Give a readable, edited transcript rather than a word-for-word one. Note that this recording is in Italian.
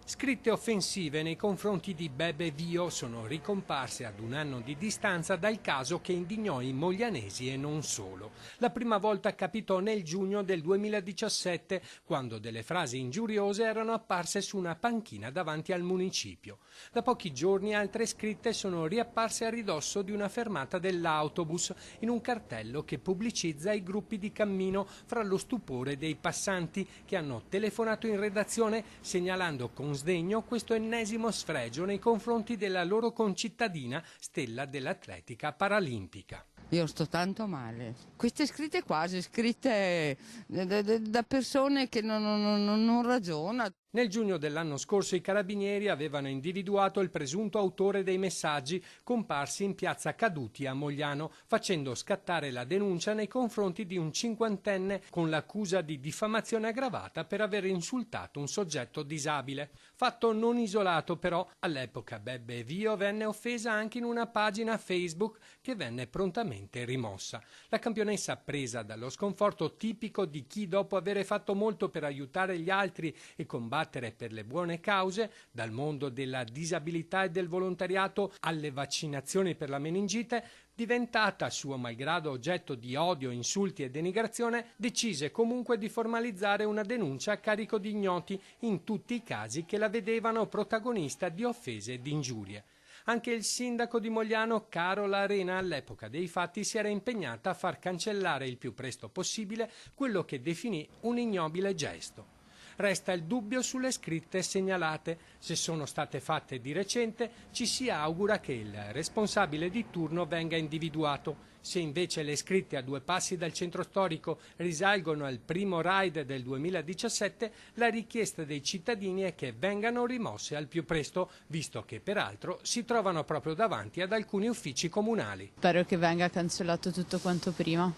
Scritte offensive nei confronti di Bebe Vio sono ricomparse ad un anno di distanza dal caso che indignò i moglianesi e non solo. La prima volta capitò nel giugno del 2017, quando delle frasi ingiuriose erano apparse su una panchina davanti al municipio. Da pochi giorni altre scritte sono riapparse a ridosso di una fermata dell'autobus, in un cartello che pubblicizza i gruppi di cammino, fra lo stupore dei passanti che hanno telefonato in redazione segnalando con sdegno questo ennesimo sfregio nei confronti della loro concittadina stella dell'atletica paralimpica. Io sto tanto male. Queste scritte quasi, scritte da persone che non ragionano. Nel giugno dell'anno scorso i carabinieri avevano individuato il presunto autore dei messaggi comparsi in piazza Caduti a Mogliano, facendo scattare la denuncia nei confronti di un cinquantenne con l'accusa di diffamazione aggravata per aver insultato un soggetto disabile. Fatto non isolato però, all'epoca Bebe Vio venne offesa anche in una pagina Facebook che venne prontamente rimossa. La campionessa, presa dallo sconforto tipico di chi dopo aver fatto molto per aiutare gli altri e combattere per le buone cause, dal mondo della disabilità e del volontariato alle vaccinazioni per la meningite, diventata suo malgrado oggetto di odio, insulti e denigrazione, decise comunque di formalizzare una denuncia a carico di ignoti in tutti i casi che la vedevano protagonista di offese e di ingiurie. Anche il sindaco di Mogliano, Carola Arena, all'epoca dei fatti si era impegnata a far cancellare il più presto possibile quello che definì un ignobile gesto. Resta il dubbio sulle scritte segnalate. Se sono state fatte di recente, ci si augura che il responsabile di turno venga individuato. Se invece le scritte a 2 passi dal centro storico risalgono al primo raid del 2017, la richiesta dei cittadini è che vengano rimosse al più presto, visto che peraltro si trovano proprio davanti ad alcuni uffici comunali. Spero che venga cancellato tutto quanto prima.